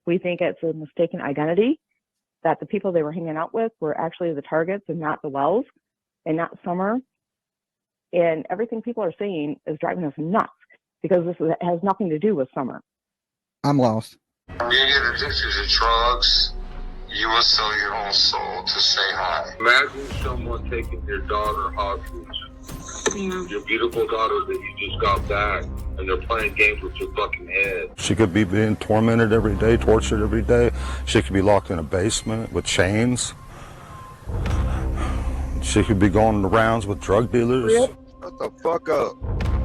We think it's a mistaken identity, that the people they were hanging out with were actually the targets and not the Wells and not Summer. And everything people are saying is driving us nuts because has nothing to do with Summer. I'm lost. When you get addicted to drugs, you will sell your own soul to say hi. Imagine someone taking your daughter hostage. Your beautiful daughter that you just got back, and they're playing games with your fucking head. She could be being tormented every day, tortured every day. She could be locked in a basement with chains. She could be going the rounds with drug dealers. Shut the fuck up.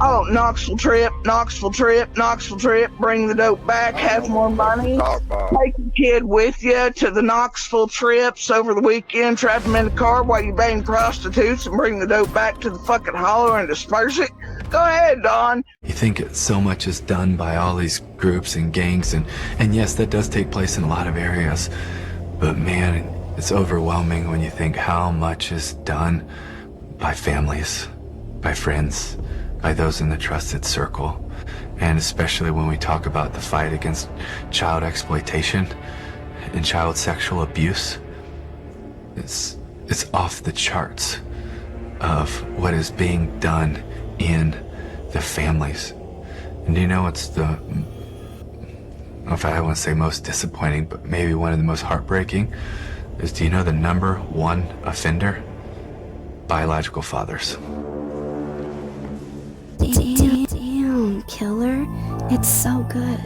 Oh, Knoxville trip, Knoxville trip, Knoxville trip, bring the dope back, have more money, take your kid with you to the Knoxville trips over the weekend, trap them in the car while you bang prostitutes and bring the dope back to the fucking holler and disperse it. Go ahead, Don. You think so much is done by all these groups and gangs, and yes, that does take place in a lot of areas, but man, it's overwhelming when you think how much is done by families, by friends, by those in the trusted circle, and especially when we talk about the fight against child exploitation and child sexual abuse. It's off the charts of what is being done in the families. And you know, it's I don't know if I want to say most disappointing, but maybe one of the most heartbreaking is, do you know the #1 offender? Biological fathers. Damn, killer. It's so good.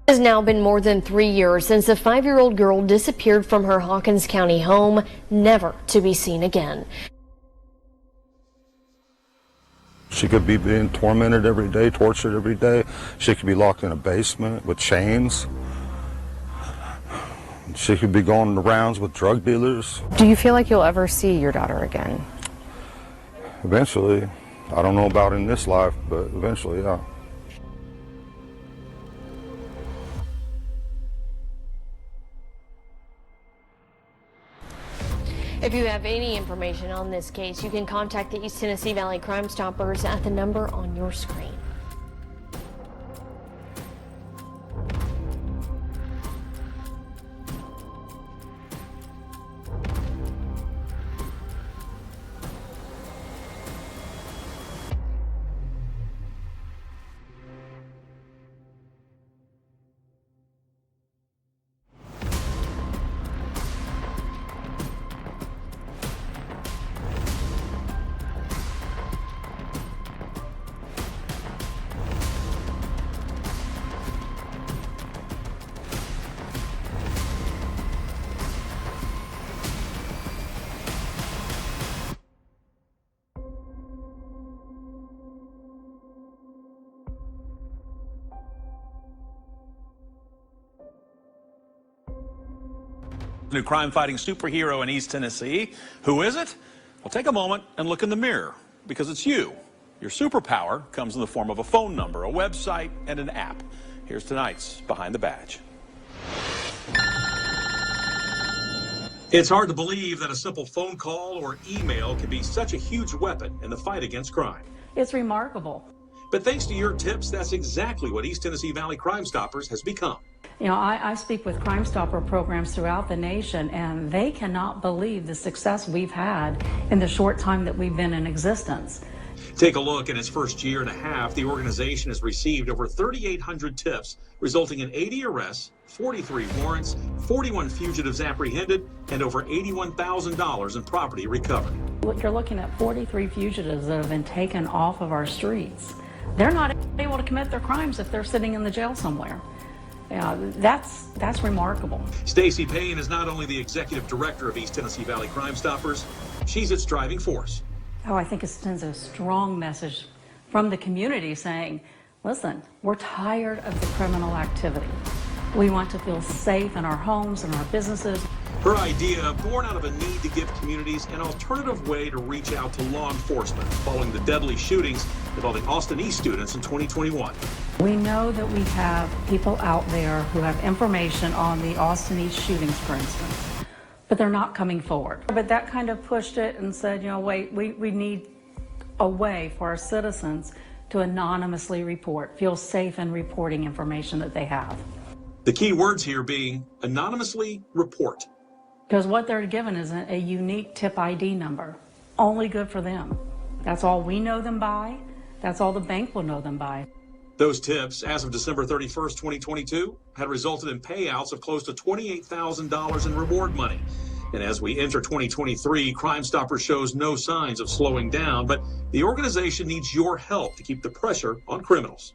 It has now been more than 3 years since a 5-year-old girl disappeared from her Hawkins County home, never to be seen again. She could be being tormented every day, tortured every day. She could be locked in a basement with chains. She could be going the rounds with drug dealers. Do you feel like you'll ever see your daughter again? Eventually. I don't know about in this life, but eventually, yeah. If you have any information on this case, you can contact the East Tennessee Valley Crime Stoppers at the number on your screen. New crime-fighting superhero in East Tennessee. Who is it? Well, take a moment and look in the mirror, because it's you. Your superpower comes in the form of a phone number, a website, and an app. Here's tonight's Behind the Badge. It's hard to believe that a simple phone call or email can be such a huge weapon in the fight against crime. It's remarkable. But thanks to your tips, that's exactly what East Tennessee Valley Crime Stoppers has become. You know, I speak with Crime Stopper programs throughout the nation, and they cannot believe the success we've had in the short time that we've been in existence. Take a look. In its first year and a half, the organization has received over 3,800 tips, resulting in 80 arrests, 43 warrants, 41 fugitives apprehended, and over $81,000 in property recovered. You're looking at 43 fugitives that have been taken off of our streets. They're not able to commit their crimes if they're sitting in the jail somewhere. That's remarkable. Stacy Payne is not only the executive director of East Tennessee Valley Crime Stoppers, she's its driving force. Oh, I think it sends a strong message from the community saying, listen, we're tired of the criminal activity. We want to feel safe in our homes and our businesses. Her idea, born out of a need to give communities an alternative way to reach out to law enforcement following the deadly shootings involving Austin East students in 2021. We know that we have people out there who have information on the Austin East shootings, for instance, but they're not coming forward. But that kind of pushed it and said, you know, wait, we need a way for our citizens to anonymously report, feel safe in reporting information that they have. The key words here being anonymously report. Because what they're given is a unique tip ID number, only good for them. That's all we know them by. That's all the bank will know them by. Those tips, as of December 31st, 2022, had resulted in payouts of close to $28,000 in reward money. And as we enter 2023, Crime Stoppers shows no signs of slowing down, but the organization needs your help to keep the pressure on criminals.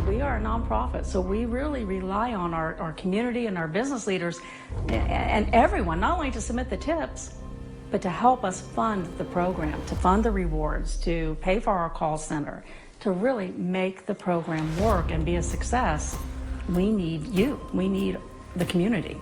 We are a nonprofit, so we really rely on our community and our business leaders and everyone, not only to submit the tips, but to help us fund the program, to fund the rewards, to pay for our call center, to really make the program work and be a success. We need you. We need the community.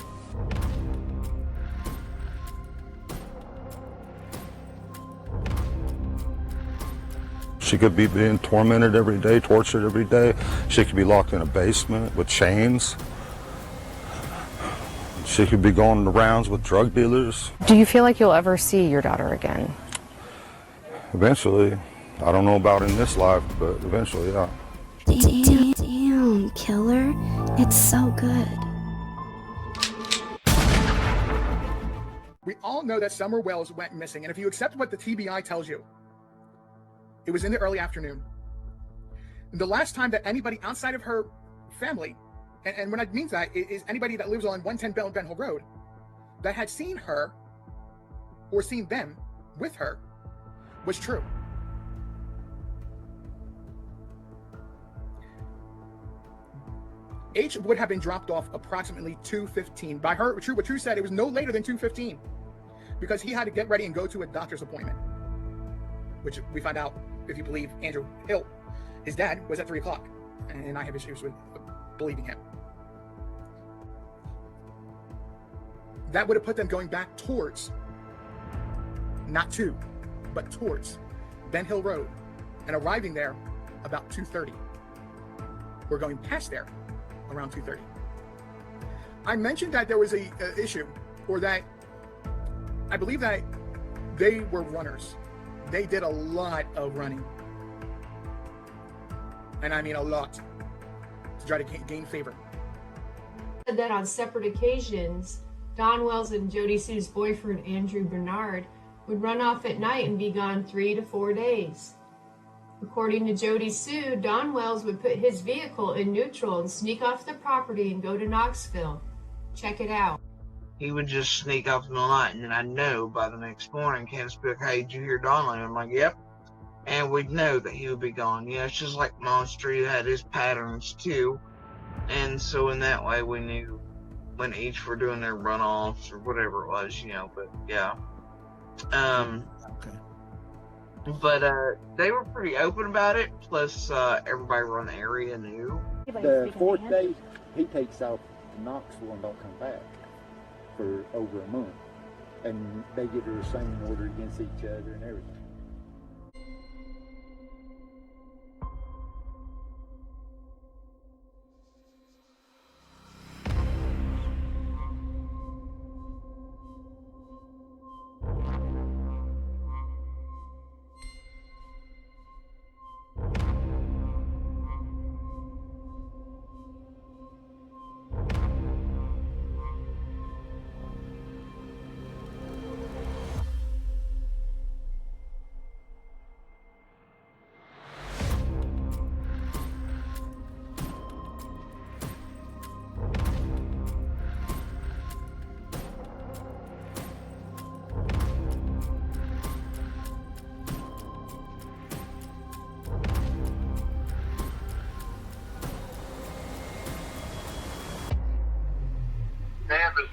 She could be being tormented every day, tortured every day. She could be locked in a basement with chains. She could be going the rounds with drug dealers. Do you feel like you'll ever see your daughter again? Eventually. I don't know about in this life, but eventually, yeah. Damn, killer. It's so good. We all know that Summer Wells went missing, and if you accept what the TBI tells you, it was in the early afternoon. The last time that anybody outside of her family, and when I mean that, is anybody that lives on 110 Ben Hill Road, that had seen her or seen them with her, was true. H would have been dropped off approximately 2:15. By her, what True said, it was no later than 2:15 because he had to get ready and go to a doctor's appointment, which we find out, if you believe Andrew Hill, his dad, was at 3 o'clock, and I have issues with believing him. That would have put them going back towards, not to, but towards Ben Hill Road, and arriving there about 2:30. We're going past there around 2:30. I mentioned that there was a issue, or that I believe that they were runners. They did a lot of running, and I mean a lot, to try to gain favor. That on separate occasions, Don Wells and Jody Sue's boyfriend Andrew Bernard would run off at night and be gone 3 to 4 days. According to Jody Sue, Don Wells would put his vehicle in neutral and sneak off the property and go to Knoxville. Check it out. He would just sneak off in the night, and then I'd know by the next morning, Candace would be like, hey, did you hear Don? And I'm like, yep. And we'd know that he would be gone. Yeah, it's just like Monster, he had his patterns too. And so in that way, we knew when each were doing their runoffs or whatever it was, you know, but yeah. But they were pretty open about it, plus everybody around the area knew. The 4th day, he takes off to Knoxville and don't come back for over a month. And they get a restraining order against each other and everything.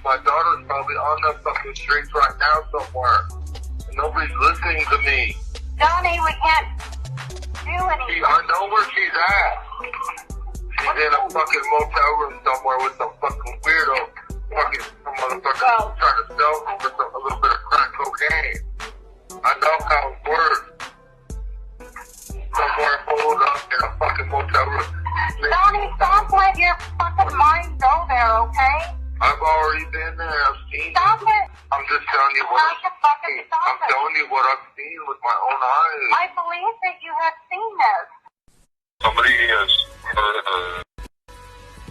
My daughter's probably on the fucking streets right now somewhere. And nobody's listening to me. Donnie, we can't do anything. I know where she's at. She's in a fucking motel room somewhere with some fucking weirdo. Fucking some motherfucker trying to sell her for a little bit of crack cocaine. I know how it works. Somewhere pulled up in a fucking motel room. Donnie, stop letting your fucking mind go there, okay? I've already been there. I've seen Stop it. I'm just telling you what I've seen. I'm telling you what I've seen with my own eyes. I believe that you have seen this. Somebody has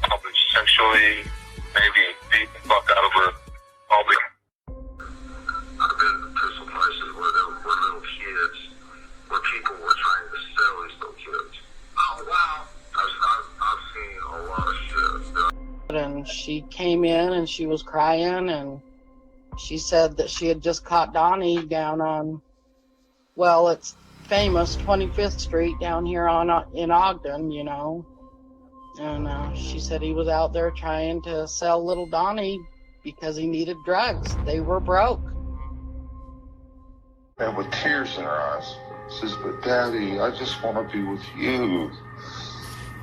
probably sexually, maybe beat the fuck out of her. Probably. I've been to some places where there were little kids, where people were trying to sell these little kids. Oh wow! I've seen a lot of shit. And she came in and she was crying, and she said that she had just caught Donnie down on, well, it's famous 25th Street down here in Ogden, you know. And she said he was out there trying to sell little Donnie because he needed drugs. They were broke. And with tears in her eyes, says, "But Daddy, I just want to be with you."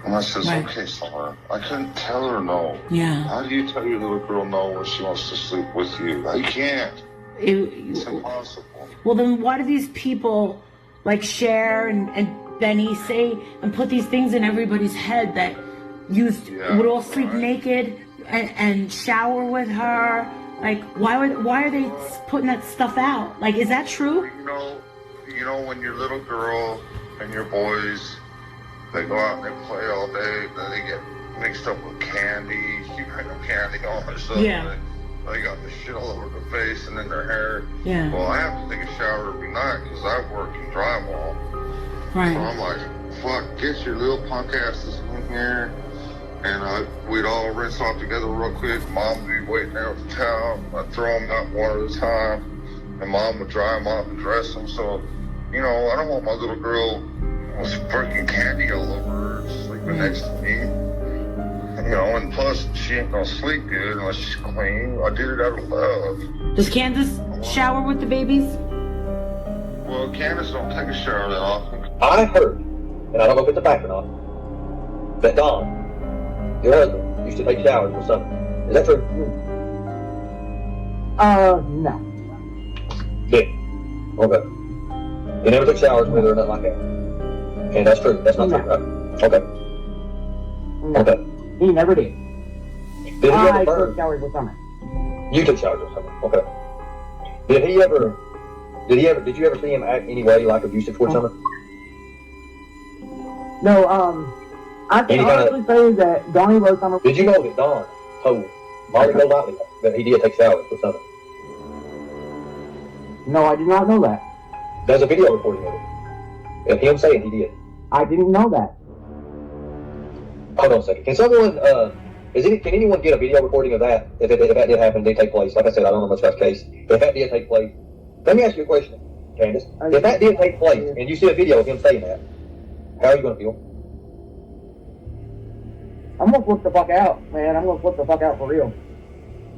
And I says, Right. "Okay, Summer, I couldn't tell her no." Yeah. How do you tell your little girl no when she wants to sleep with you? I can't. It's impossible. Well, then why do these people like share and Benny say and put these things in everybody's head that would all sleep naked and shower with her? Like, why are they putting that stuff out? Like, is that true? You know, when your little girl and your boys, they go out and they play all day, then they get mixed up with candy. You bring them candy on or something. Yeah. They got the shit all over their face and in their hair. Yeah. Well, I have to take a shower every night because I work in drywall. Right. So I'm like, fuck, get your little punk asses in here. And we'd all rinse off together real quick. Mom would be waiting there with the towel. I'd throw them out one at a time. And Mom would dry them off and dress them. So, you know, I don't want my little girl with freaking candy all over her sleeping next to me. You know, and plus, she ain't gonna sleep good unless she's clean. I did it out of love. Does Candace shower with the babies? Well, Candace don't take a shower that often. I heard, and I don't know if it's a fact or not, that Don, your husband, used to take showers or something. Is that true? No. Did. Okay. He never took showers with her or nothing like that. And that's true. That's not true, right? Okay. No. Okay. He never did. Did he ever I burn? took showers with Summer. You took showers with Summer. Okay. Did you ever see him act any way like abusive towards Summer? No, I can honestly say that Donnie loves Summer. Did you know that Don told Molly Golightly that he did take showers with Summer? No, I did not know that. There's a video recording of it. Of him saying he did. I didn't know that. Hold on a second. Can someone, can anyone get a video recording of that? If that did happen, did take place? Like I said, I don't know much about the case. If that did take place, let me ask you a question, Candace. If that did take place, and you see a video of him saying that, how are you going to feel? I'm going to flip the fuck out, man. I'm going to flip the fuck out for real.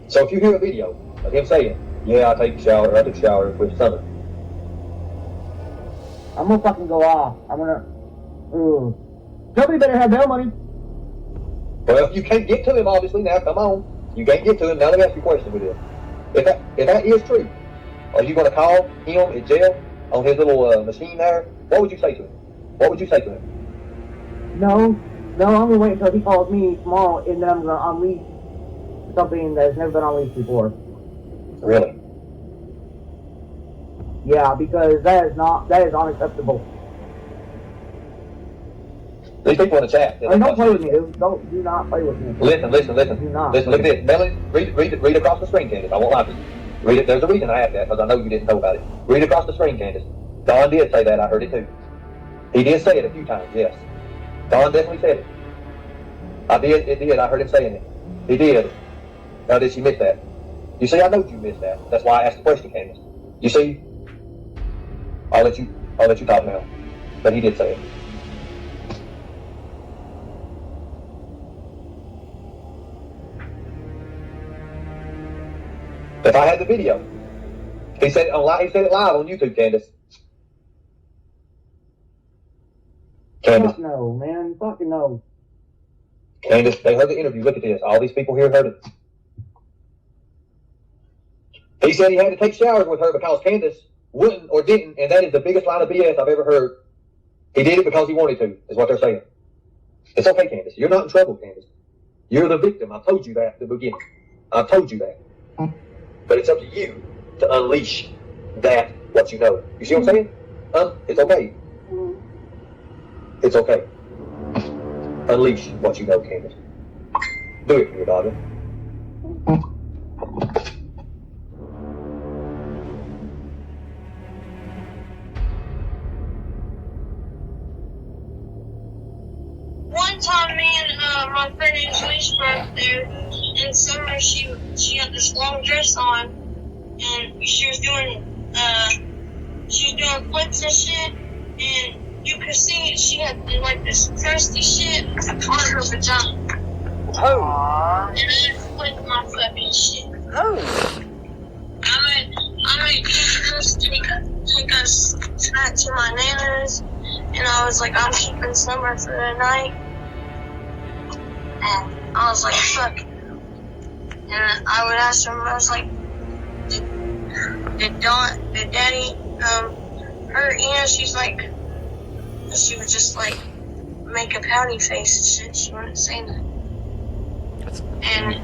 So if you hear a video of him saying, yeah, I took showers with Summer, I'm going to fucking go off. I'm going to, somebody better have bail money. well, you can't get to him, obviously, now, come on. You can't get to him. Now let me ask you a question with this. If that is true, are you going to call him in jail on his little machine there? What would you say to him? What would you say to him? No, I'm going to wait until he calls me tomorrow, and then I'm going to unleash something that's never been unleashed before. Really? Yeah, because that is unacceptable. These people in the chat. Don't play with me, dude. Do not play with me. Listen. Do not. Listen, look at this. Melanie, read across the screen, Candace. I won't lie to you. Read it. There's a reason I asked that, because I know you didn't know about it. Read across the screen, Candace. Don did say that. I heard it too. He did say it a few times, yes. Don definitely said it. It did. I heard him saying it. He did. Now, did she miss that? You see, I know you missed that. That's why I asked the question, Candace. You see, I'll let you talk now. But he did say it. If I had the video, he said it live on YouTube, Candace. Fuck no, man. Fucking no. Candace, they heard the interview. Look at this. All these people here heard it. He said he had to take showers with her because Candace wouldn't or didn't, and that is the biggest line of BS I've ever heard. He did it because he wanted to, is what they're saying. It's okay, Candace. You're not in trouble, Candace. You're the victim. I told you that at the beginning. I told you that. But it's up to you to unleash that, what you know. You see what I'm saying? It's okay. It's okay. Unleash what you know, Candace. Do it for your daughter. One time, me and my friend Angelique were up there, in summer she had this long dress on, and she was doing flips and shit, and you could see she had like this crusty shit on her vagina. Oh. And I flipped my fucking shit. Oh. I made us take us back to my nana's, and I was like, I'm keeping Summer for the night. And I was like, fuck. And I would ask him, I was like, did Daddy hurt? You know, she would just like make a pouty face and shit. She wouldn't say nothing. And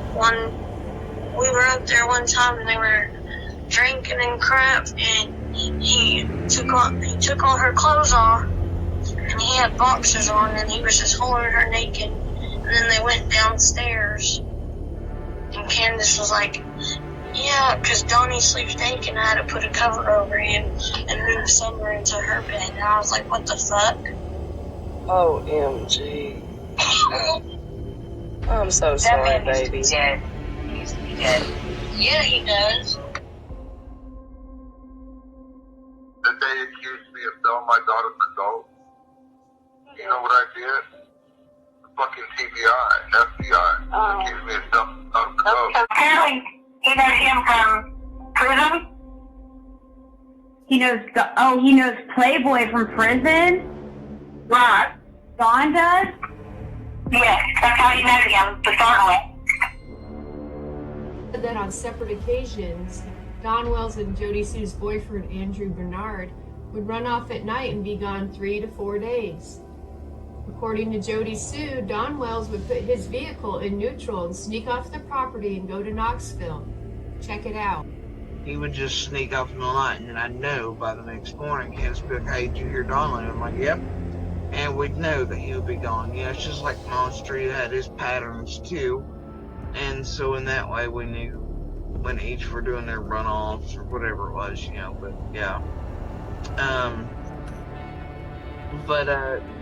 we were up there one time and they were drinking and crap, and he took all her clothes off, and he had boxers on, and he was just holding her naked. And then they went downstairs, and Candace was like, yeah, because Donnie sleeps naked, and I had to put a cover over him and move Summer into her bed. And I was like, what the fuck? OMG. I'm so sorry, baby. He needs to be dead. Yeah, he does. That they accused me of selling my daughter's adult. You know what I did? Fucking TBI, FBI. Accused me of selling my daughter's adult. Apparently, he knows him from prison. He knows Playboy from prison? Right. Don does? Yes, that's how he knows him to start with. That on separate occasions, Don Wells and Jody Sue's boyfriend, Andrew Bernard, would run off at night and be gone 3 to 4 days. According to Jody Sue, Don Wells would put his vehicle in neutral and sneak off the property and go to Knoxville. Check it out. He would just sneak off in the night, and I'd know by the next morning. Candace would be like, hey, did you hear Don? And I'm like, yep. And we'd know that he would be gone. Yeah, it's just like Monster. He had his patterns too. And so in that way we knew when each were doing their runoffs or whatever it was, you know, but yeah. But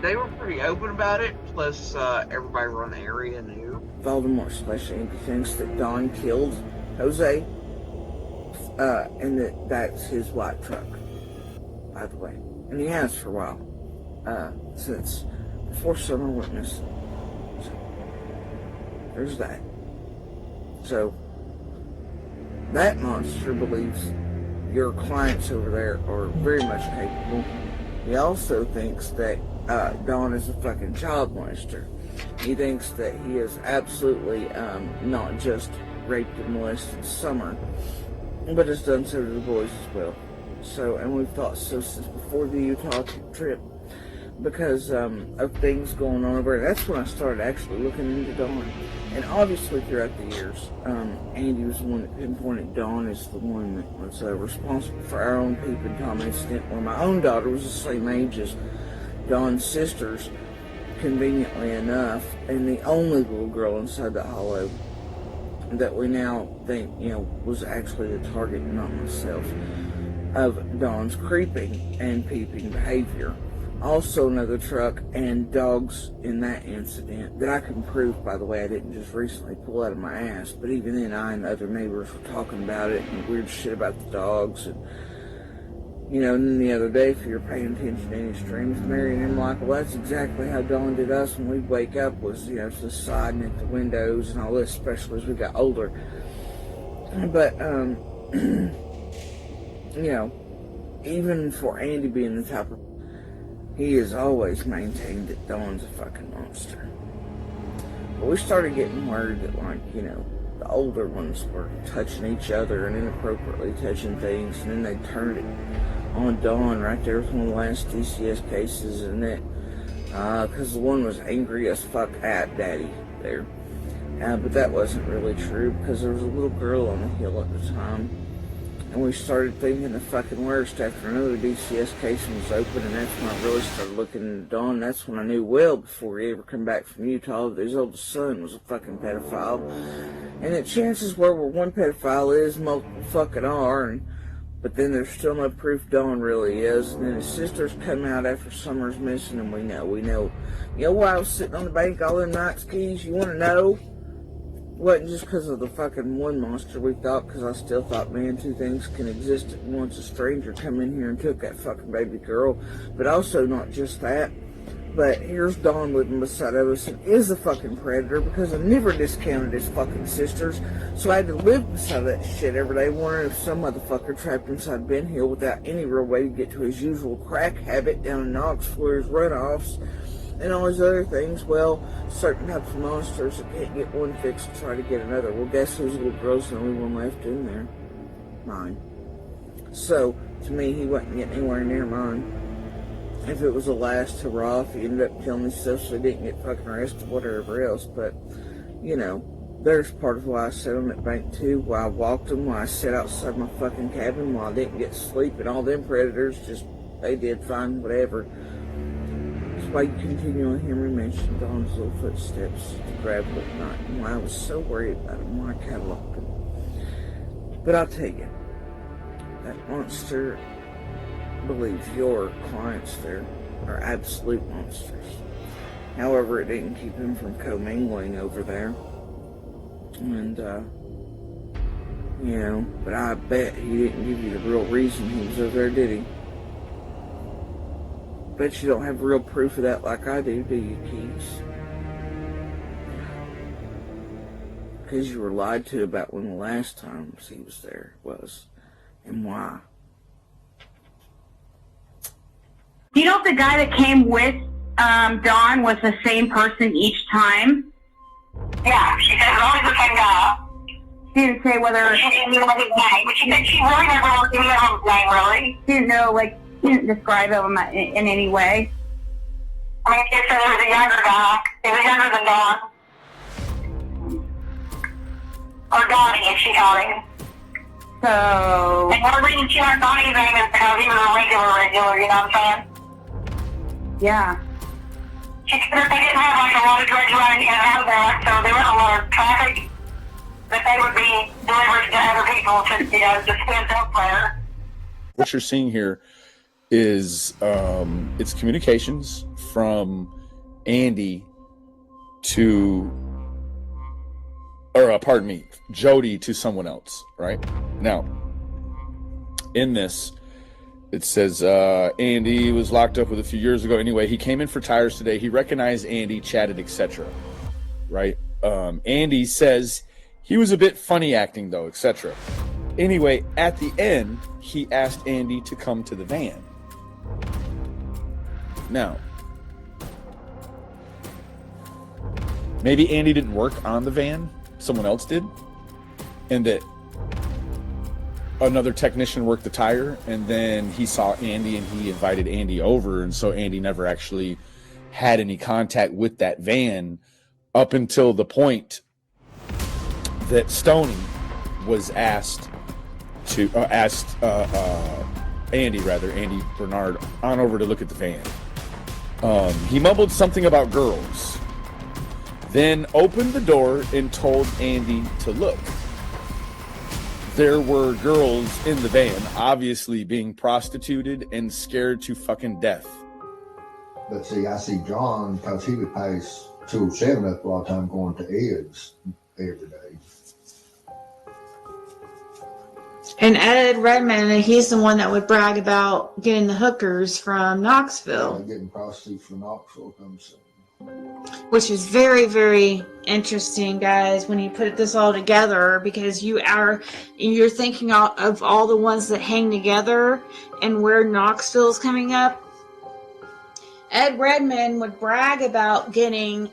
they were pretty open about it, plus everybody around the area knew. Voldemort especially thinks that Don killed Jose, and that's his white truck, by the way. And he has for a while. Since before Summer witnessed. So, there's that. So, that monster believes your clients over there are very much capable. He also thinks that Don is a fucking child molester. He thinks that he is absolutely not just raped and molested Summer, but has done so to the boys as well. So, and we've thought so since before the Utah trip, because of things going on over there. That's when I started actually looking into Dawn. And obviously throughout the years, Andy was the one that pinpointed Dawn as the one that was responsible for our own peep and Tom incident, where my own daughter was the same age as Dawn's sisters, conveniently enough, and the only little girl inside that hollow that we now think, you know, was actually the target, not myself, of Dawn's creeping and peeping behavior. Also another truck and dogs in that incident that I can prove, by the way. I didn't just recently pull out of my ass, but even then I and other neighbors were talking about it and weird shit about the dogs. And you know, and then the other day, if you're paying attention to any streams, Mary and Michael, that's exactly how Dawn did us when we'd wake up, was, you know, just siding at the windows and all this, especially as we got older. But you know, even for Andy being the type of, he has always maintained that Dawn's a fucking monster. But we started getting word that, like, you know, the older ones were touching each other and inappropriately touching things, and then they turned it on Dawn right there with one of the last DCS cases, and that because the one was angry as fuck at Daddy there. But that wasn't really true, because there was a little girl on the hill at the time. And we started thinking the fucking worst after another DCS case was open, and that's when I really started looking into Don. That's when I knew well, before he ever come back from Utah, that his oldest son was a fucking pedophile. And the chances were where one pedophile is, multiple fucking are, but then there's still no proof Don really is. And then his sisters come out after Summer's missing, and we know. You know why I was sitting on the bank all them nights, Keys? You want to know? It wasn't just because of the fucking one monster we thought, because I still thought, man, two things can exist at once. A stranger come in here and took that fucking baby girl. But also not just that, but here's Don living beside of us and is a fucking predator, because I never discounted his fucking sisters. So I had to live beside that shit every day, wondering if some motherfucker trapped inside Ben Hill without any real way to get to his usual crack habit down in Knoxville, his runoffs, and all these other things. Well, certain types of monsters that can't get one fix and try to get another. Well, guess whose little girl's the only one left in there? Mine. So, to me, he wasn't getting anywhere near mine. If it was the last hurrah, if he ended up killing himself so he didn't get fucking arrested, whatever else. But, you know, there's part of why I sat on that bank too, why I walked him, why I sat outside my fucking cabin, why I didn't get sleep, and all them predators just, they did fine, whatever. Why you continually hear me mention Don's little footsteps to gravel at night, and why I was so worried about him, why I cataloged him. But I'll tell you, that monster believes your clients there are absolute monsters. However, it didn't keep him from commingling over there. And, you know, but I bet he didn't give you the real reason he was over there, did he? Bet you don't have real proof of that like I do you, Keys? Because you were lied to about when the last time he was there was, and why. Do you know if the guy that came with Dawn was the same person each time? Yeah, she said it was always the same guy. She didn't say whether... She didn't know his name, but she said she really never knew his name, really. She didn't know, like, she didn't describe him in any way. I mean, she said there was a younger guy. He was younger than Dawn. Or Donnie, if she called him. So... And one reason she liked Donnie's name is because he was a regular, you know what I'm saying? Yeah. She said that they didn't have like a lot of drugs running in and out of there, so there wasn't a lot of traffic that they would be delivering to other people to, you know, just spend elsewhere. What you're seeing here is it's communications from Andy to, or pardon me, Jody to someone else, right? Now, in this, it says Andy was locked up with a few years ago. Anyway, he came in for tires today. He recognized Andy, chatted, etc. Right? Andy says he was a bit funny acting though, etc. Anyway, at the end, he asked Andy to come to the van. Now, maybe Andy didn't work on the van, someone else did, and that another technician worked the tire, and then he saw Andy and he invited Andy over, and so Andy never actually had any contact with that van up until the point that Stoney was asked Andy Bernard on over to look at the van. He mumbled something about girls, then opened the door and told Andy to look. There were girls in the van, obviously being prostituted and scared to fucking death. But see, I see John, because he would pass 207 up a lot of time going to Ed's every day. And Ed Redmond, he's the one that would brag about getting the hookers from Knoxville. Getting prostitutes from Knoxville comes soon. Which is very, very interesting, guys, when you put this all together, because you're thinking of all the ones that hang together and where Knoxville's coming up. Ed Redmond would brag about getting...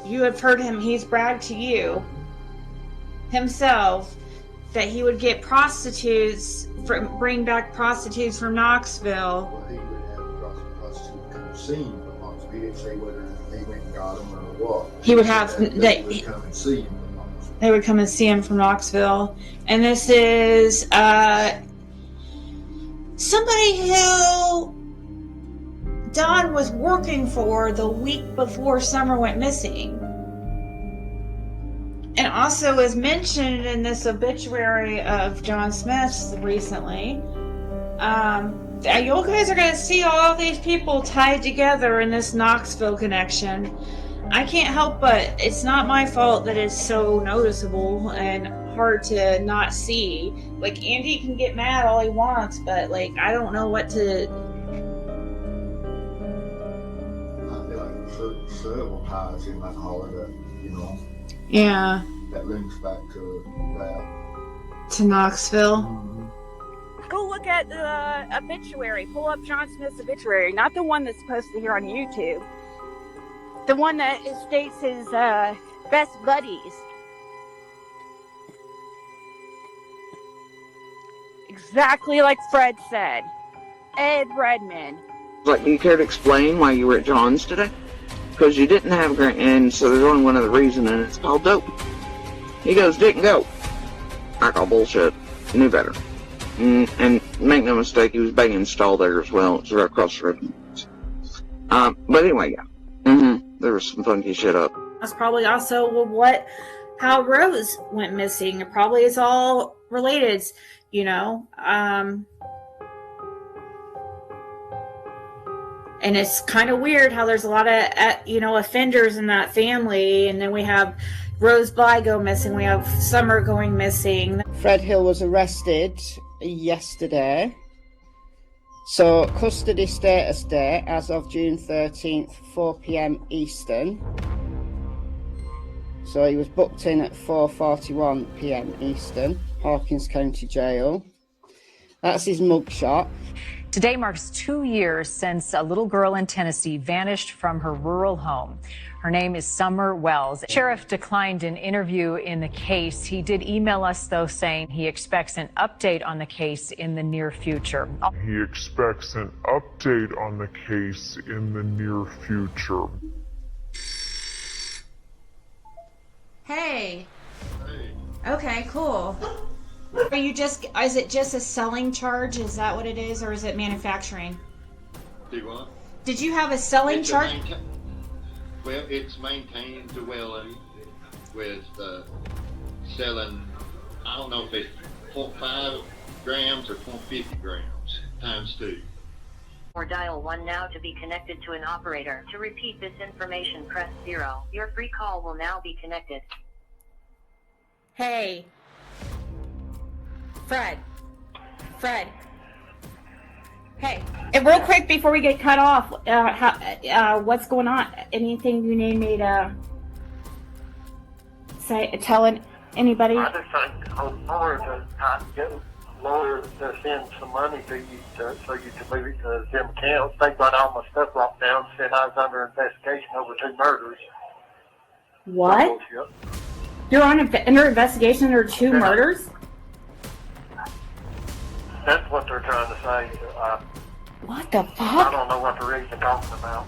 you have heard him, he's bragged to you himself that he would get prostitutes, bring back prostitutes from Knoxville. Well, he would have prostitutes come see him from Knoxville. He didn't say whether they went and got him or what. He would have they would come and see him from Knoxville. They would come and see him from Knoxville. And this is somebody who Don was working for the week before Summer went missing. And also is mentioned in this obituary of John Smith's recently. You guys are going to see all these people tied together in this Knoxville connection. I can't help but it's not my fault that it's so noticeable and hard to not see. Like, Andy can get mad all he wants, but like, I don't know what to. I feel like several ties in that holiday, you know. Yeah. That links back to that. To Knoxville. Mm-hmm. Go look at the obituary. Pull up John Smith's obituary, not the one that's posted here on YouTube. The one that states his best buddies. Exactly like Fred said. Ed Redmond. Like, do you care to explain why you were at John's today? Because you didn't have a grant, and so there's only one other reason, and it's called dope. He goes, didn't go. I call bullshit. You knew better. And make no mistake, he was banging stall there as well. It's right across the road. But anyway, yeah. There was some funky shit up. That's probably also how Rose went missing. It probably is all related, you know. And it's kind of weird how there's a lot of, offenders in that family. And then we have Rose Bly go missing. We have Summer going missing. Fred Hill was arrested yesterday. So, custody status date as of June 13th, 4 p.m. Eastern. So he was booked in at 4:41 p.m. Eastern, Hawkins County Jail. That's his mugshot. Today marks 2 years since a little girl in Tennessee vanished from her rural home. Her name is Summer Wells. Sheriff declined an interview in the case. He did email us, though, saying he expects an update on the case in the near future. He expects an update on the case in the near future. Hey. Okay, cool. Is it just a selling charge? Is that what it is, or is it manufacturing? Do what? Did you have a selling charge? Well, it's maintained well with selling, I don't know if it's 0.5 grams or 0.50 grams times 2. Or dial 1 now to be connected to an operator. To repeat this information, press 0. Your free call will now be connected. Hey. Fred. Hey. And real quick before we get cut off, what's going on? Anything you need me to tell anybody? I just think I'm get lawyers to send some money to you so you can move it to them accounts. They got all my stuff locked down, said I was under investigation over 2 murders. What? You're under investigation over 2 murders? That's what they're trying to say. What the fuck? I don't know what they're even talking about.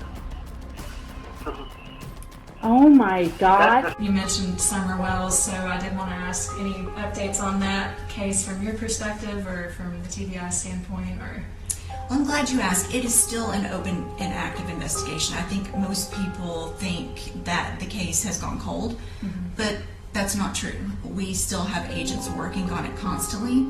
Oh my god. You mentioned Summer Wells, so I did want to ask any updates on that case from your perspective or from the TBI standpoint, or... Well, I'm glad you asked. It is still an open and active investigation. I think most people think that the case has gone cold, but that's not true. We still have agents working on it constantly.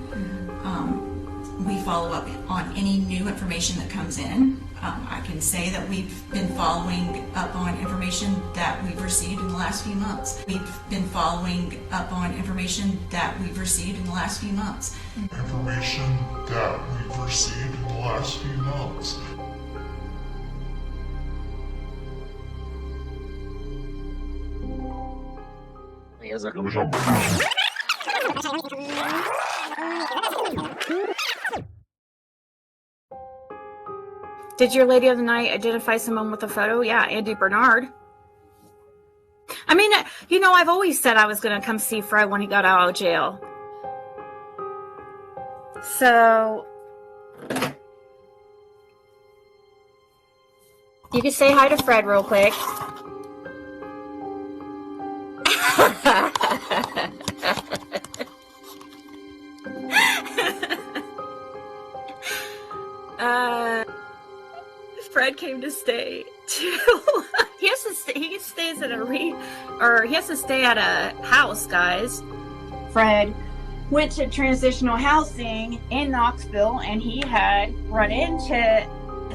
We follow up on any new information that comes in. I can say that we've been following up on information that we've received in the last few months. We've been following up on information that we've received in the last few months. Information that we've received in the last few months. Did your lady of the night identify someone with a photo? Yeah, Andy Bernard. I mean, I've always said I was going to come see Fred when he got out of jail. So you can say hi to Fred real quick. Fred came to stay too. He has to stay. He stays at he has to stay at a house, guys. Fred went to transitional housing in Knoxville, and he had run into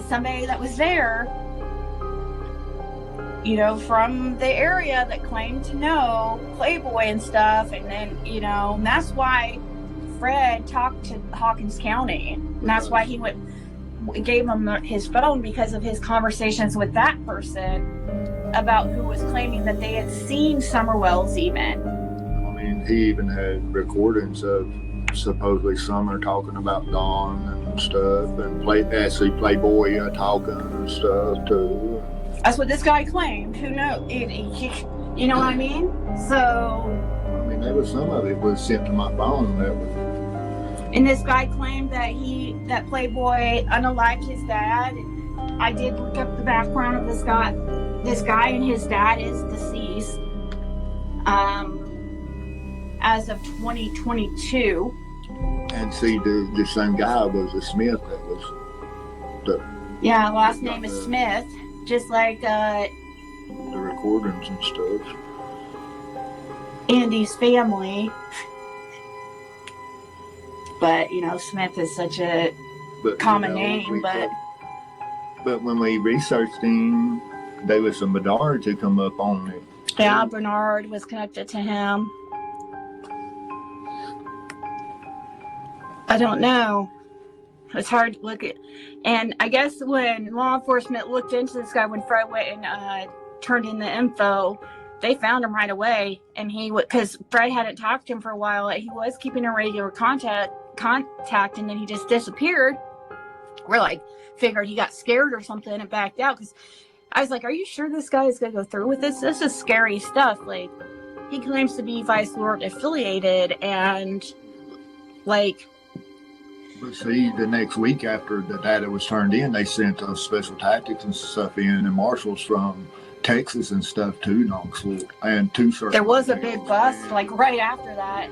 somebody that was there, you know, from the area that claimed to know Playboy and stuff. And then, you know, and that's why Fred talked to Hawkins County. And that's why he gave him his phone, because of his conversations with that person about who was claiming that they had seen Summer Wells even. I mean, he even had recordings of supposedly Summer talking about Dawn and stuff, and actually Playboy talking and stuff too. That's what this guy claimed. Who knows? You know what I mean? So. I mean, there was some of it was sent to my phone. And this guy claimed that Playboy unalived his dad. I did look up the background of this guy. This guy and his dad is deceased as of 2022. And see, the same guy was a Smith that was Yeah, last name is Smith, just like the recordings and stuff. Andy's family. But, you know, Smith is such a common name, But when we researched him, there was some Bernard to come up on it. Yeah, Bernard was connected to him. I don't know. It's hard to look at. And I guess when law enforcement looked into this guy, when Fred went and turned in the info, they found him right away. And because Fred hadn't talked to him for a while, he was keeping a regular contact, and then he just disappeared. We're figured he got scared or something and backed out, because I was like, are you sure this guy is going to go through with this? This is scary stuff. He claims to be Vice Lord affiliated, and But see, the next week after the data was turned in, they sent special tactics and stuff in, and marshals from Texas and stuff to Knoxville, and there was a big bust right after that.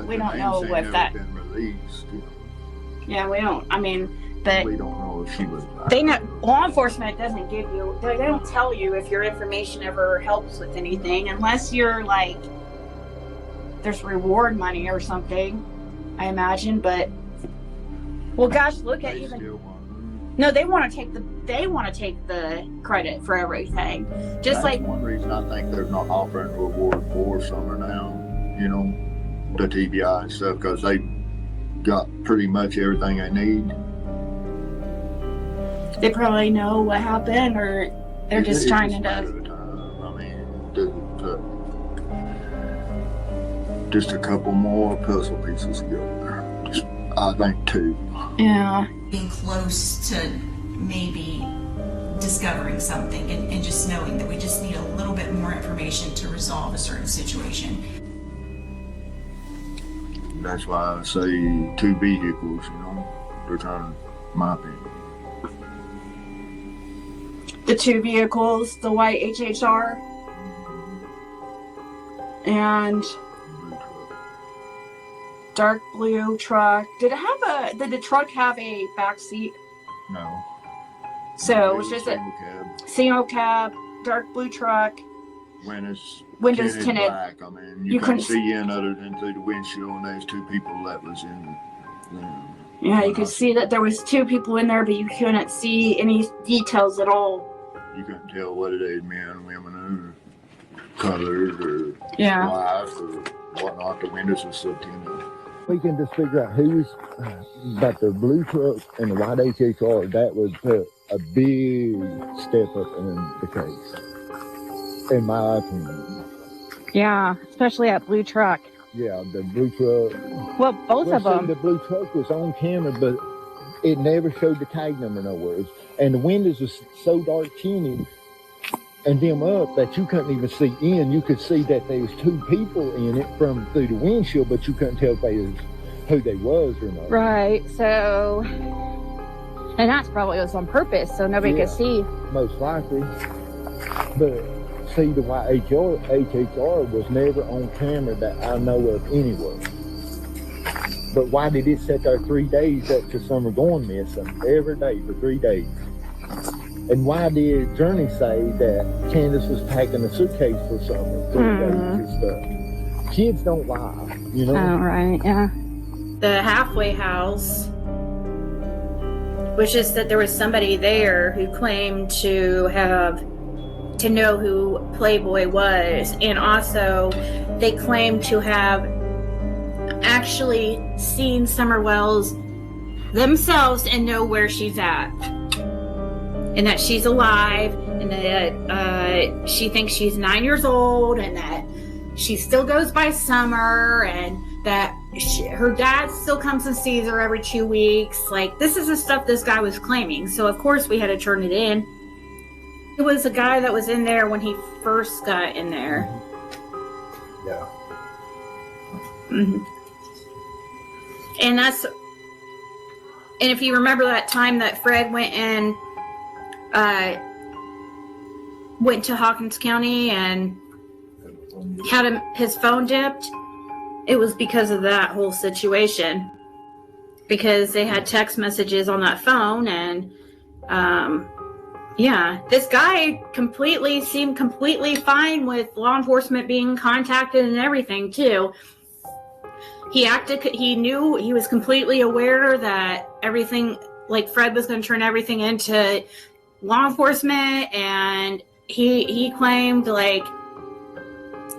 We don't know what that. Been released. Yeah, we don't. I mean, but we don't know if she was. They know law enforcement doesn't give you. They don't tell you if your information ever helps with anything, unless you're there's reward money or something. I imagine, but well, gosh, look at even. No, they want to take the credit for everything. Just That's one reason I think they're not offering a reward for Summer now. You know, the TBI and stuff, because they got pretty much everything they need. They probably know what happened, or they're just trying to. I mean, just a couple more puzzle pieces together. I think 2. Yeah. Being close to maybe discovering something, and just knowing that we just need a little bit more information to resolve a certain situation. That's why I say 2 vehicles, you know. They're trying, my opinion. The 2 vehicles, the white HHR and dark blue truck. Did the truck have a back seat? No. So it was just a single cab, dark blue truck. Windows tinted. Black. I mean, you couldn't see in other than through the windshield, and there's 2 people that was in. Yeah, you could see that there was 2 people in there, but you couldn't see any details at all. You couldn't tell what it is, men, women, or colors, or life, or whatnot. The windows were so tinted. We can just figure out who's but the blue truck and the white HHR. That would put a big step up in the case, in my opinion. Yeah, especially that blue truck. Yeah, the blue truck. Well, both of them. The blue truck was on camera, but it never showed the tag number nowhere. And the windows was so dark tinted, and them up that you couldn't even see in. You could see that there was two people in it from through the windshield, but you couldn't tell if they was who they was or not. Right. So, and that's probably was on purpose, so nobody could see. Most likely. But see, the HHR was never on camera that I know of anywhere. But why did it sit there 3 days up to Summer going missing every day for 3 days? And why did Journey say that Candace was packing a suitcase for Summer 3 days and stuff? Kids don't lie, you know? Oh, right, yeah. The halfway house, which is that there was somebody there who claimed to know who Playboy was, and also they claimed to have actually seen Summer Wells themselves and know where she's at, and that she's alive, and that she thinks she's 9 years old, and that she still goes by Summer, and that her dad still comes and sees her every 2 weeks. Like, this is the stuff this guy was claiming. So of course we had to turn it in. It was a guy that was in there when he first got in there. Yeah. Mm-hmm. And if you remember that time that Fred went to Hawkins County and had his phone dipped, it was because of that whole situation. Because they had text messages on that phone, and this guy seemed completely fine with law enforcement being contacted and everything too. He knew, he was completely aware that everything, like Fred was going to turn everything into law enforcement, and he claimed like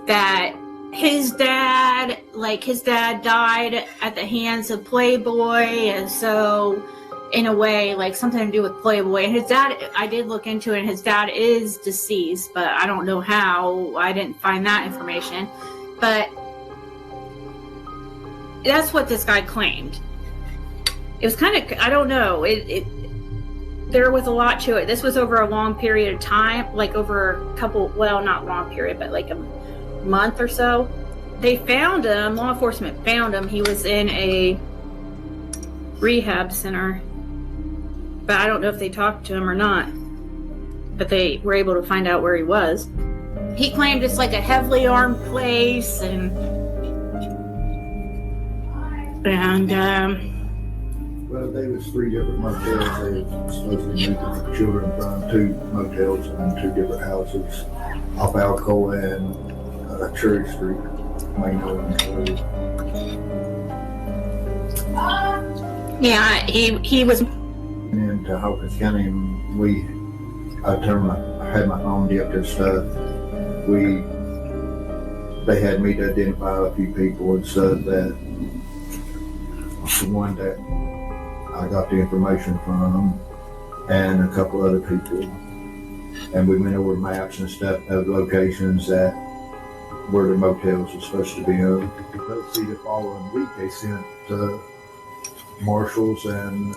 that his dad died at the hands of Playboy, and so in a way, like something to do with Playboy. And his dad, I did look into it, and his dad is deceased, but I don't know how. I didn't find that information. But that's what this guy claimed. It was kind of, I don't know. There was a lot to it. This was over a long period of time, like over a couple, well, not long period, but like a month or so. They found him, law enforcement found him. He was in a rehab center, but I don't know if they talked to him or not, but they were able to find out where he was. He claimed it's like a heavily armed place, and well, there was 3 different motels. They were supposed to move the children from 2 motels and 2 different houses off Alcoa and Cherry Street, main road. Yeah, he was. Into Hawkins County, and I had my phone dipped and stuff. They had me to identify a few people and said that the one that I got the information from, and a couple other people, and we went over maps and stuff of locations that where the motels were supposed to be in. But see, the following week they sent marshals and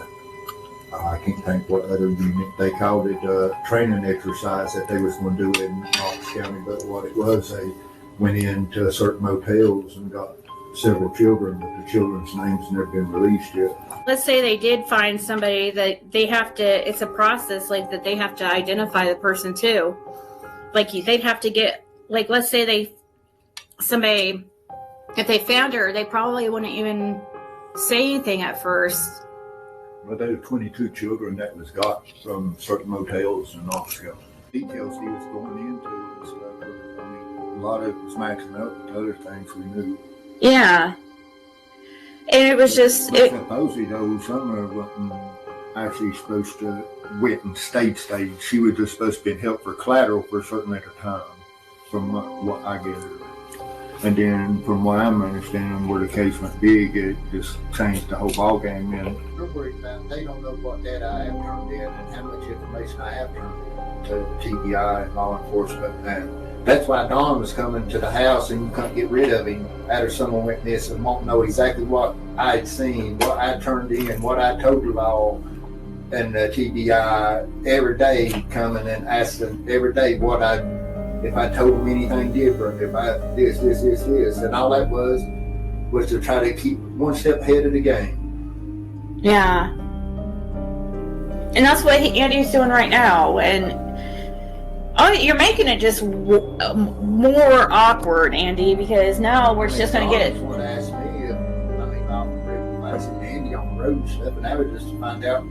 I can't think what other unit. They called it a training exercise that they was going to do in Knox County, but what it was, they went into certain motels and got several children, but the children's names never been released yet. Let's say they did find somebody, that they have to, it's a process like that they have to identify the person too. Like they'd have to get, like, let's say if they found her, they probably wouldn't even say anything at first. Well, there were 22 children that was got from certain motels in Knoxville. Details he was going into and stuff. I mean, a lot of it was matching up with other things we knew. Yeah. And it was just... Supposedly, though, Summer wasn't actually supposed to went and stayed. She was just supposed to be held for collateral for a certain amount of time, from what I gathered. And then, from what I'm understanding, where the case went big, it just changed the whole ballgame. And they're worried about, they don't know what data I have turned in and how much information I have turned in to TBI and law enforcement. And that's why Don was coming to the house, and you couldn't get rid of him after someone went this and won't know exactly what I had seen, what I turned in, what I told you all. and the TBI every day coming and asking every day if I told them anything different, if I this, and all that was to try to keep one step ahead of the game. Yeah. And that's what Andy's doing right now. And you're making it just more awkward, Andy, because now we're just going to get it. Someone asked me if, I seen Andy on the road and stuff, and I was just to find out.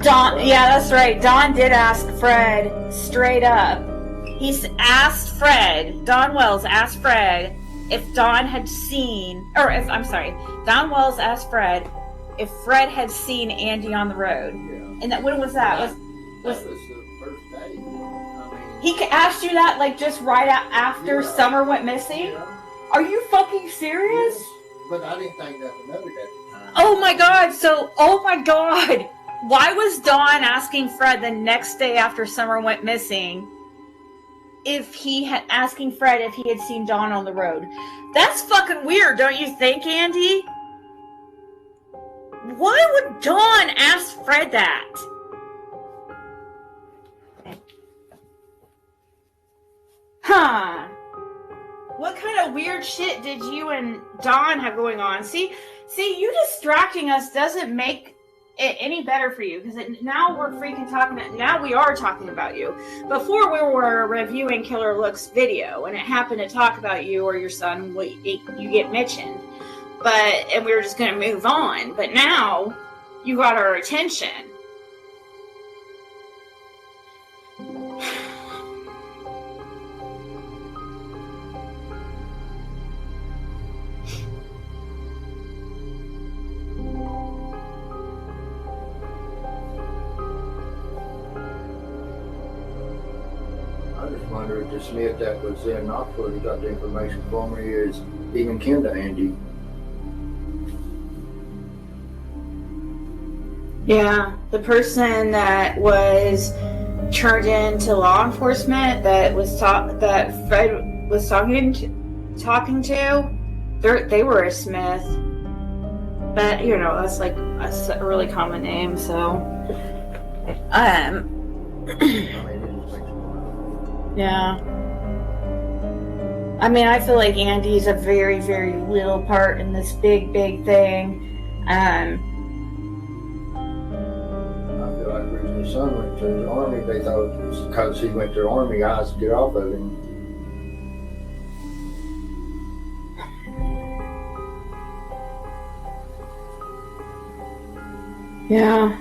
Don, yeah, that's right. Don did ask Fred straight up. Don Wells asked Fred if Don had seen, Don Wells asked Fred if Fred had seen Andy on the road. Yeah. And when was that? That was the first day. He asked you that like just right after Summer went missing? Yeah. Are you fucking serious? Yes, but I didn't think nothing of it at the time. Oh my god, why was Don asking Fred the next day after Summer went missing asking Fred if he had seen Don on the road? That's fucking weird, don't you think, Andy? Why would Don ask Fred that? Huh. What kind of weird shit did you and Don have going on? See, you distracting us doesn't make it any better for you, because now we're freaking now we are talking about you. Before we were reviewing Killer Look's video, and it happened to talk about you or your son, you get mentioned. And we were just going to move on. But now you got our attention. I just wonder if the Smith that was in Knoxville, he got the information for me, is even kin to Andy. Yeah, the person that was turned into law enforcement that Fred was talking to, they were a Smith. But that's like a really common name, so yeah. I mean, I feel like Andy's a very, very little part in this big, big thing. I feel like when his son went to the Army, they thought it was because he went to the Army, guys to get off of him. Yeah.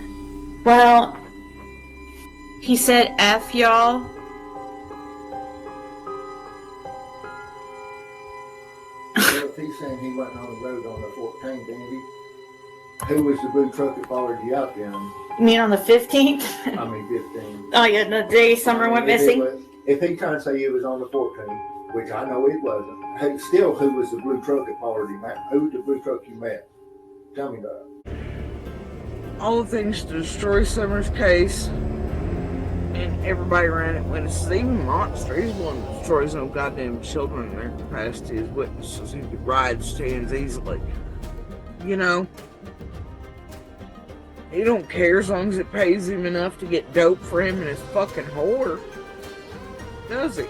Well, he said F y'all. Well, if he's saying he wasn't on the road on the 14th, Andy, who was the blue truck that followed you out then? You mean on the 15th? 15th. Oh yeah, the day Summer went missing? If he trying to say it was on the 14th, which I know it wasn't, still, who was the blue truck that followed him out? Who was the blue truck you met? Tell me that. All the things to destroy Summer's case, and everybody around it when it's even Monster. He's the one that destroys no goddamn children in their capacity as witnesses who could ride stands easily. He don't care as long as it pays him enough to get dope for him and his fucking whore. Does he?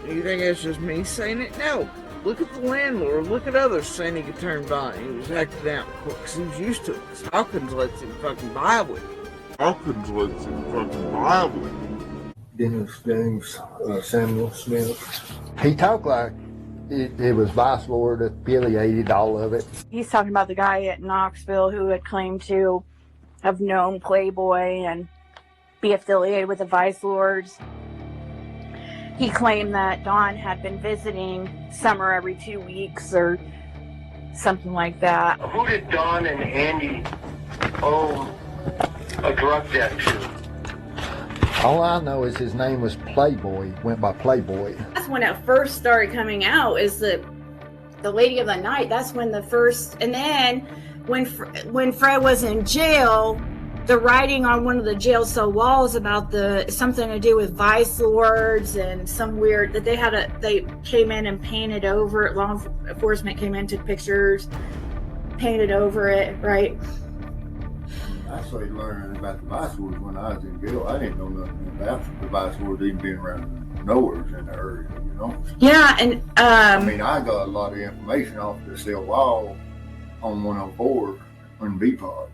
Do you think that's just me saying it? No. Look at the landlord. Look at others saying he could turn violent. He was acting out because he was used to it. Because Hawkins lets him fucking buy with him. Dennis James Samuel Smith. He talked like it was Vice Lord affiliated, all of it. He's talking about the guy at Knoxville who had claimed to have known Playboy and be affiliated with the Vice Lords. He claimed that Don had been visiting Summer every 2 weeks or something like that. Who did Don and Andy owe a drug debt to? All I know is his name was Playboy, went by Playboy. That's when it first started coming out, is the Lady of the Night. That's when the first, and then when Fred was in jail, the writing on one of the jail cell walls about something to do with Vice Lords and some weird that they came in and painted over it. Law enforcement came in, took pictures, painted over it, right? I started learning about the vice lords when I was in jail. I didn't know nothing about the vice lords even being around nowhere in the area, you know? Yeah, and I mean, I got a lot of information off the cell wall on 104 on B-Pod.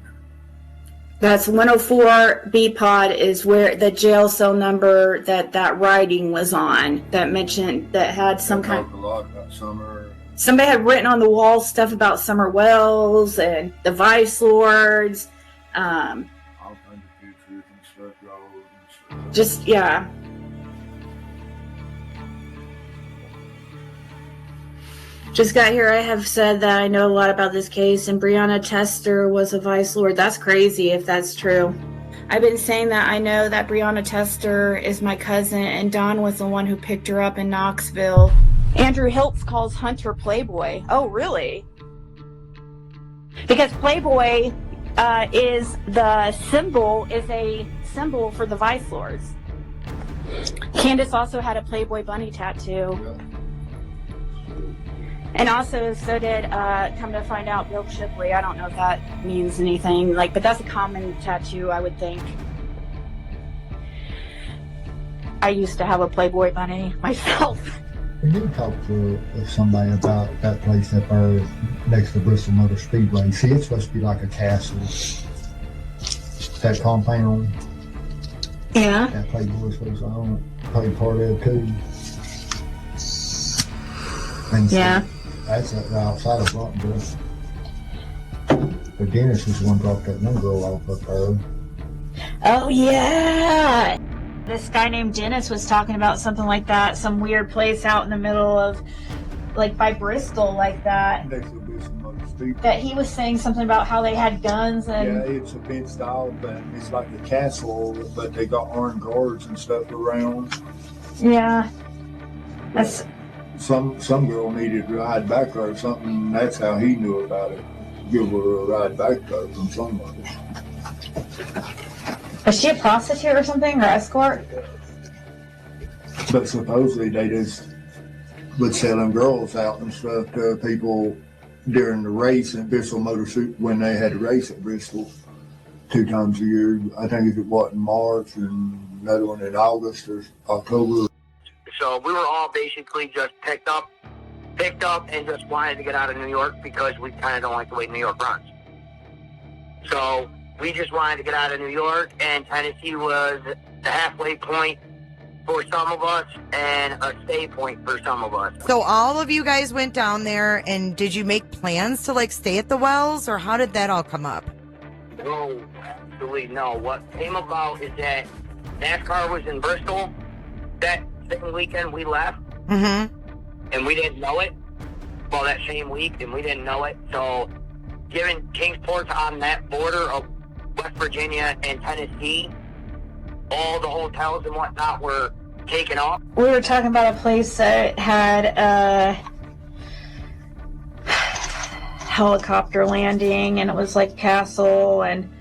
that's 104 B pod is where the jail cell number that writing was on that mentioned that had some kind talked a lot about Summer. Somebody had written on the wall stuff about Summer Wells and the Vice Lords. All kinds of pictures and stuff, and stuff. Just, yeah. Just got here. I have said that I know a lot about this case, and Breonna Tester was a Vice Lord. That's crazy if that's true. I've been saying that I know that Breonna Tester is my cousin, and Don was the one who picked her up in Knoxville. Andrew Hiltz calls Hunter Playboy. Oh, really? Because Playboy is a symbol for the Vice Lords. Candace also had a Playboy bunny tattoo. And also, so did, come to find out, Bill Shipley. I don't know if that means anything, but that's a common tattoo, I would think. I used to have a Playboy bunny myself. We did talk to somebody about that place up there next to Bristol Motor Speedway. See, it's supposed to be like a castle. That compound. Yeah. That Playboy's supposed to own it. Probably part of it too. And yeah. That's outside of Bronxville. But Dennis was the one dropped that one girl off up there. Oh, yeah. This guy named Dennis was talking about something like that, some weird place out in the middle of, by Bristol, like that. That he was saying something about how they had guns and... Yeah, it's a fenced off, and it's like a castle, but they got armed guards and stuff around. Yeah. That's... Some girl needed to ride back there or something. That's how he knew about it. Give her a ride back there from somebody. Is she a prostitute or something, or escort? But supposedly they just would sell them girls out and stuff to people during the race in Bristol Motor Suit when they had a race at Bristol 2 times a year. I think it was in March and another one in August or October. So we were all basically just picked up and just wanted to get out of New York because we kind of don't like the way New York runs. So we just wanted to get out of New York, and Tennessee was the halfway point for some of us and a stay point for some of us. So all of you guys went down there, and did you make plans to stay at the Wells, or how did that all come up? No, actually no. What came about is that NASCAR was in Bristol that same weekend we left, and we didn't know it. Well, that same week, and we didn't know it. So, given Kingsport's on that border of West Virginia and Tennessee, all the hotels and whatnot were taken off. We were talking about a place that had a helicopter landing, and it was like castle, and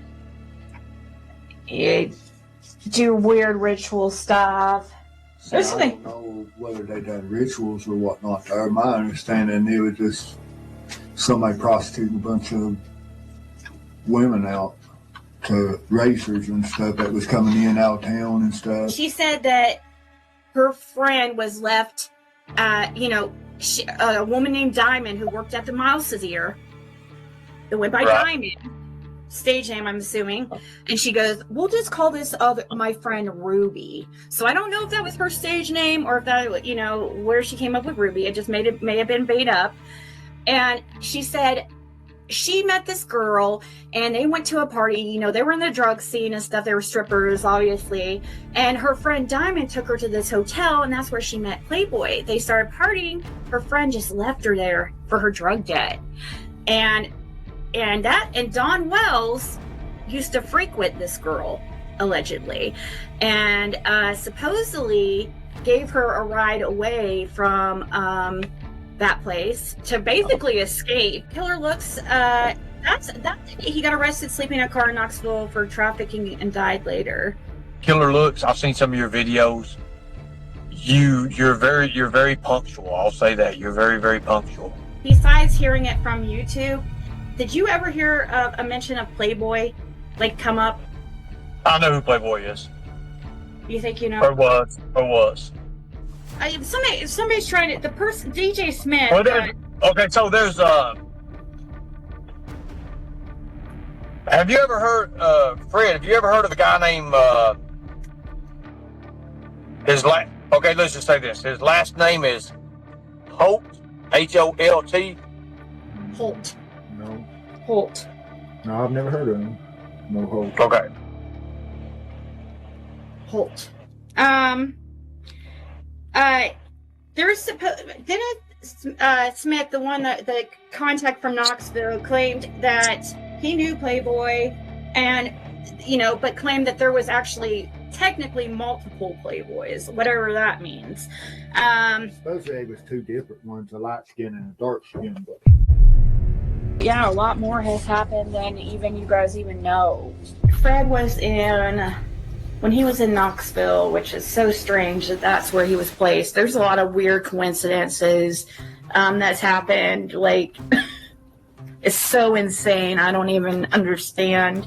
you do weird ritual stuff. I don't know whether they done rituals or whatnot there. My understanding, it was just somebody prostituting a bunch of women out to racers and stuff that was coming in out of town and stuff. She said that her friend was left, a woman named Diamond who worked at the Mouseseer, that went by Diamond. Stage name, I'm assuming. And she goes, we'll just call this my friend Ruby. So I don't know if that was her stage name or if that, where she came up with Ruby. It just may have been made up. And she said she met this girl and they went to a party. They were in the drug scene and stuff. They were strippers, obviously. And her friend Diamond took her to this hotel, and that's where she met Playboy. They started partying. Her friend just left her there for her drug debt. And Don Wells used to frequent this girl, allegedly, and supposedly gave her a ride away from that place to basically escape. Killer Looks, he got arrested sleeping in a car in Knoxville for trafficking and died later. Killer Looks, I've seen some of your videos. You're very punctual. I'll say that. You're very, very punctual. Besides hearing it from YouTube, did you ever hear a mention of Playboy like come up? I know who Playboy is. You think you know? Or was. Somebody's trying to. The person, DJ Smith. Well, okay, so there's have you ever heard, Fred? Have you ever heard of a guy named okay, let's just say this. His last name is Holt, Holt. Holt. No. Holt. No, I've never heard of him. No Holt. Okay. Holt. There's Smith, the one that the contact from Knoxville, claimed that he knew Playboy, and but claimed that there was actually technically multiple Playboys, whatever that means. Supposedly it was two different ones, a light skin and a dark skin. But Yeah, a lot more has happened than even you guys even know. Fred was when he was in Knoxville, which is so strange that that's where he was placed. There's a lot of weird coincidences that's happened. Like, it's so insane. I don't even understand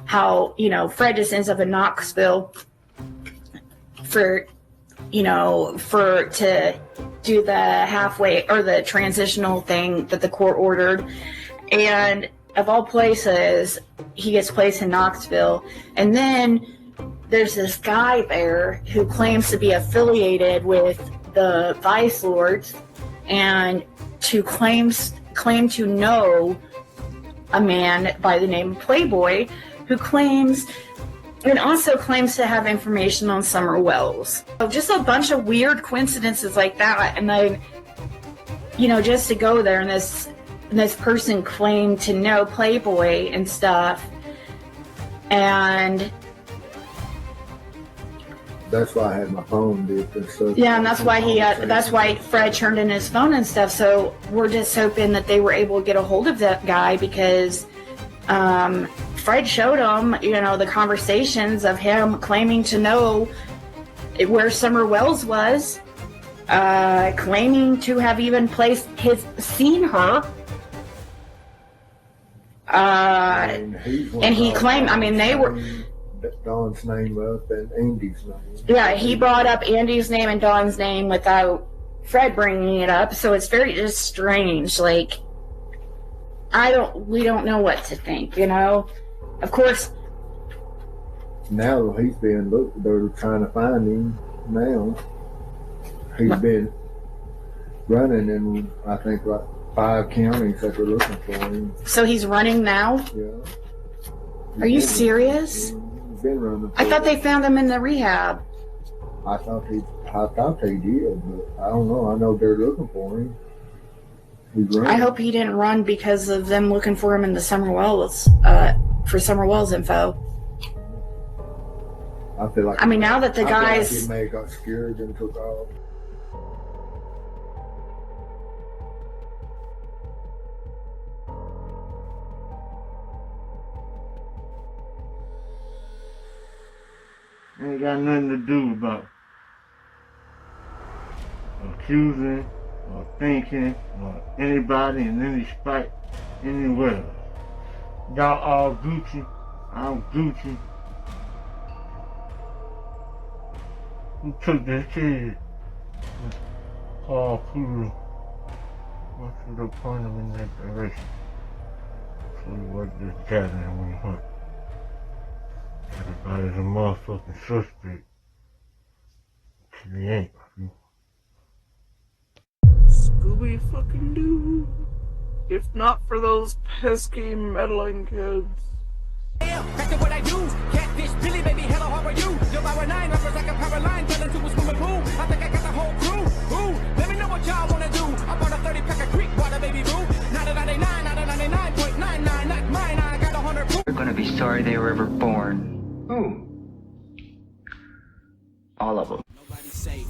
how, Fred just ends up in Knoxville to do the halfway or the transitional thing that the court ordered. And of all places, he gets placed in Knoxville. And then there's this guy there who claims to be affiliated with the Vice Lords and claim to know a man by the name of Playboy, who also claims to have information on Summer Wells. So just a bunch of weird coincidences like that. And then, just to go there and this person claimed to know Playboy and stuff. And that's why I had my phone dipped and stuff. yeah, and that's why Fred turned in his phone and stuff. So we're just hoping that they were able to get a hold of that guy, because Fred showed him, the conversations of him claiming to know where Summer Wells was, claiming to have even seen her. And he claimed, they were. Dawn's name up and Andy's name. Yeah, he brought up Andy's name and Dawn's name without Fred bringing it up, so it's very just strange. Like, we don't know what to think, Of course. Now he's being looked. They're trying to find him now. He's been running in, I think, like 5 counties that they're looking for him. So he's running now? Yeah. Are you serious? Been running. I thought they found him in the rehab. I thought they did, but I don't know. I know they're looking for him. He's running. I hope he didn't run because of them looking for him in the Summer Wells, for Summer Wells info. I feel like. Now that the guys. He may have got scared and took off. Ain't got nothing to do about accusing or thinking or anybody in any spite anywhere. Y'all all Gucci, I'm Gucci. Who took this kid? Paul Poodle. What should have pointed him in that direction? So we work this gathering with her. Everybody's a motherfucking suspect. He ain't. Scooby fucking Doo. If not for those pesky meddling kids. Back to what I do. Catfish, Billy, baby, hello, how are you? Yo, Power 9, rappers like a power line, fell into a swimming pool. I think I got the whole crew. Ooh, let me know what y'all wanna do. I bought a 30 pack of Creek water, baby boo. Not a 99, not a 99.99, not mine. I got 100 proof. They're gonna be sorry they were ever born. Who? All of them.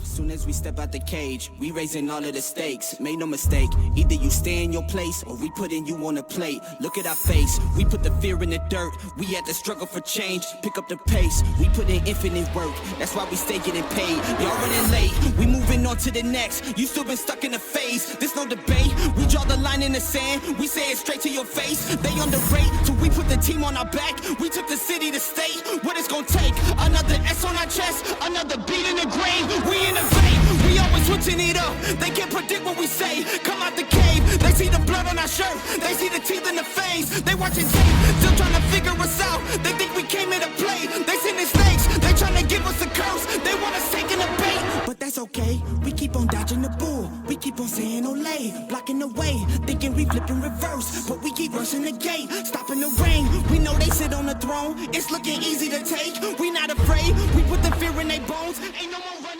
Soon as we step out the cage, we raising all of the stakes. Make no mistake, either you stay in your place or we putting you on a plate. Look at our face, we put the fear in the dirt. We had to struggle for change, pick up the pace. We put in infinite work, that's why we stay getting paid. Y'all running late, we moving on to the next. You still been stuck in the phase, there's no debate. We draw the line in the sand, we say it straight to your face. They underrate till we We put the team on our back, we took the city to state. What it's gonna take, another S on our chest, another beat in the grave. We innovate, we always switching it up. They can't predict what we say, come out the cave. They see the blood on our shirt, they see the teeth in the face. They watching tape, still trying to figure us out. They think we came here to play, they sending snakes. They trying to give us a curse, they want us taking the bait. But that's okay, we keep on dodging the bull. We keep on saying Olay, blocking the way, thinking we flip in reverse. But we keep rushing the gate, stopping the rain. We know they sit on the throne, it's looking easy to take. We not afraid, we put the fear in their bones. Ain't no more running.